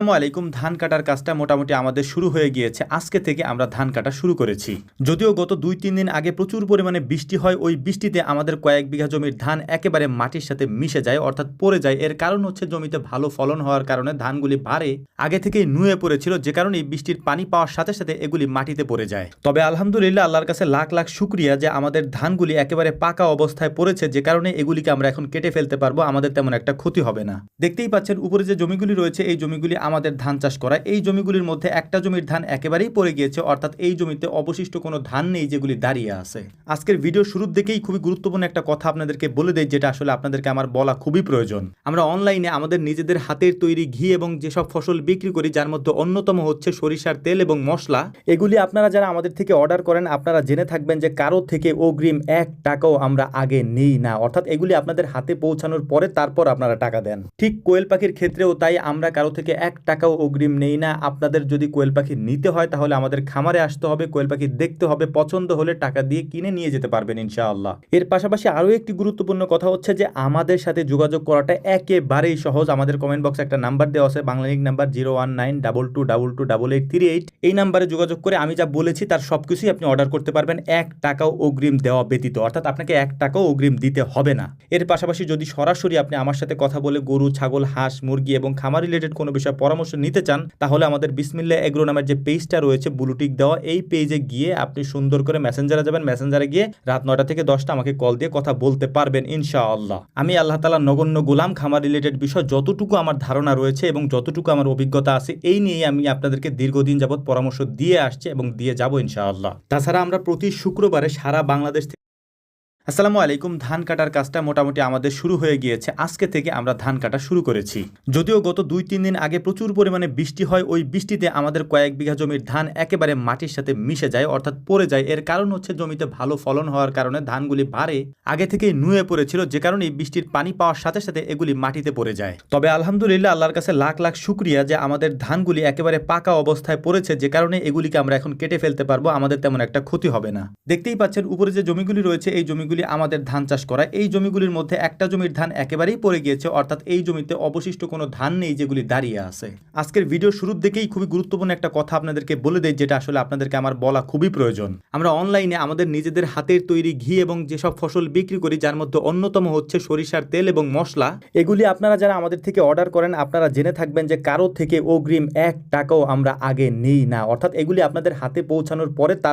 আসসালামু আলাইকুম। ধান কাটার কাজটা মোটামুটি আমাদের শুরু হয়ে গিয়েছে। আজকে থেকে আমরা ধান কাটা শুরু করেছি। যদিও গত 2-3 দিন আগে প্রচুর পরিমাণে বৃষ্টি হয়, ওই বৃষ্টিতে আমাদের কয়েক বিঘা জমির ধান একেবারে মাটির সাথে মিশে যায়, অর্থাৎ পড়ে যায়। এর কারণ হচ্ছে জমিতে ভালো ফলন হওয়ার কারণে ধানগুলি ভারে আগে থেকেই নুয়ে পড়েছিল, যে কারণে বৃষ্টির পানি পাওয়ার সাথে সাথে এগুলি মাটিতে পড়ে যায়। তবে আলহামদুলিল্লাহ, আল্লাহর কাছে লাখ লাখ শুকরিয়া যে আমাদের ধানগুলি একেবারে পাকা অবস্থায় পড়েছে, যে কারণে এগুলিকে আমরা এখন কেটে ফেলতে পারবো, আমাদের তেমন একটা ক্ষতি হবে না। দেখতেই পাচ্ছেন উপরে যে জমিগুলি রয়েছে, এই জমিগুলি আমাদের ধান চাষ করা। এই জমিগুলির মধ্যে একটা জমির ধান একেবারেই পড়ে গিয়েছে, অর্থাৎ এই জমিতে অবশিষ্ট কোনো ধান নেই যেগুলি দাঁড়িয়ে আছে। আজকের ভিডিও শুরুর দিকেই খুবই গুরুত্বপূর্ণ একটা কথা আপনাদেরকে বলে দেই, যেটা আসলে আপনাদেরকে আমার বলা খুবই প্রয়োজন। আমরা অনলাইনে আমাদের নিজেদের হাতের তৈরি ঘি এবং যেসব ফসল বিক্রি করি, যার মধ্যে অন্যতম হচ্ছে সরিষার তেল এবং মশলা, এগুলি আপনারা যারা আমাদের থেকে অর্ডার করেন, আপনারা জেনে থাকবেন যে কারো থেকে অগ্রিম 1 টাকাও আমরা আগে নিই না, অর্থাৎ এগুলি আপনাদের হাতে পৌঁছানোর পরে তারপর আপনারা টাকা দেন। ঠিক কোয়েল পাখির ক্ষেত্রেও তাই, আমরা কারো থেকে 1 টাকাও অগ্রিম নেই না। আপনাদের যদি কোয়েল পাখি নিতে হয় তাহলে আমাদের খামারে আসতে হবে, কোয়েল পাখি দেখতে হবে, পছন্দ হলে টাকা দিয়ে কিনে নিয়ে যেতে পারবেন ইনশাআল্লাহ। এর পাশাপাশি আরও একটি গুরুত্বপূর্ণ কথা হচ্ছে যে আমাদের সাথে যোগাযোগ করাটা একেবারেই সহজ। আমাদের কমেন্ট বক্সে একটা নাম্বার দেওয়া আছে, বাংলালিংক নাম্বার 01922228838। এই নাম্বারে যোগাযোগ করে আমি যা বলেছি তার সবকিছুই আপনি অর্ডার করতে পারবেন, 1 টাকাও অগ্রিম দেওয়া ব্যতীত, অর্থাৎ আপনাকে 1 টাকাও অগ্রিম দিতে হবে না। এর পাশাপাশি যদি সরাসরি আপনি আমার সাথে কথা বলে গরু, ছাগল, হাঁস, মুরগি এবং খামার রিলেটেড কোনো বিষয়ে পরামর্শ নিতে চান, তাহলে আমাদের বিসমিল্লাহ এগ্রো নামের যে পেজটা রয়েছে ব্লুটিক দেওয়া, এই পেজে গিয়ে আপনি সুন্দর করে মেসেঞ্জারে যাবেন, মেসেঞ্জারে গিয়ে রাত 9টা থেকে 10টা আমাকে কল দিয়ে কথা বলতে পারবেন ইনশাআল্লাহ। আমি আল্লাহ তাআলা নগণ্য গোলাম, খামার রিলেটেড বিষয় যতটুকু আমার ধারণা রয়েছে এবং যতটুকু আমার অভিজ্ঞতা আছে, এই নিয়েই আমি আপনাদেরকে দীর্ঘদিন যাবৎ পরামর্শ দিয়ে আসছি এবং দিয়ে যাব ইনশাআল্লাহ। তাছাড়া আমরা প্রতি শুক্রবারে সারা বাংলাদেশ থেকে আসসালামু আলাইকুম। ধান কাটার কাজটা মোটামুটি আমাদের শুরু হয়ে গিয়েছে। আজকে থেকে আমরা ধান কাটা শুরু করেছি। যদিও গত 2-3 দিন আগে প্রচুর পরিমাণে বৃষ্টি হয়, ওই বৃষ্টিতে আমাদের কয়েক বিঘা জমির ধান একেবারে মাটির সাথে মিশে যায়, অর্থাৎ পড়ে যায়। এর কারণ হচ্ছে জমিতে ভালো ফলন হওয়ার কারণে ধানগুলি ভারে আগে থেকেই নুয়ে পড়েছিল, যে কারণে বৃষ্টির পানি পাওয়ার সাথে সাথে এগুলি মাটিতে পড়ে যায়। তবে আলহামদুলিল্লাহ, আল্লাহর কাছে লাখ লাখ শুকরিয়া যে আমাদের ধানগুলি একেবারে পাকা অবস্থায় পড়েছে, যে কারণে এগুলিকে আমরা এখন কেটে ফেলতে পারবো, আমাদের তেমন একটা ক্ষতি হবে না। দেখতেই পাচ্ছেন উপরে যে জমিগুলি রয়েছে, এই জমিগুলি আমাদের ধান চাষ করা। এই জমিগুলির মধ্যে একটা জমির ধান একেবারেই পড়ে গিয়েছে, অর্থাৎ এই জমিতে অবশিষ্ট কোনো ধান নেই যেগুলি দাঁড়িয়ে আছে। আজকের ভিডিও শুরুর দিকেই খুবই গুরুত্বপূর্ণ একটা কথা আপনাদেরকে বলে দেই, যেটা আসলে আপনাদেরকে আমার বলা খুবই প্রয়োজন। আমরা অনলাইনে আমাদের নিজেদের হাতের তৈরি ঘি এবং যেসব ফসল বিক্রি করি, যার মধ্যে অন্যতম হচ্ছে সরিষার তেল এবং মশলা, এগুলি আপনারা যারা আমাদের থেকে অর্ডার করেন, আপনারা জেনে থাকবেন যে কারো থেকে অগ্রিম 1 টাকাও আমরা আগে নিই না, অর্থাৎ এগুলি আপনাদের হাতে পৌঁছানোর পরে তার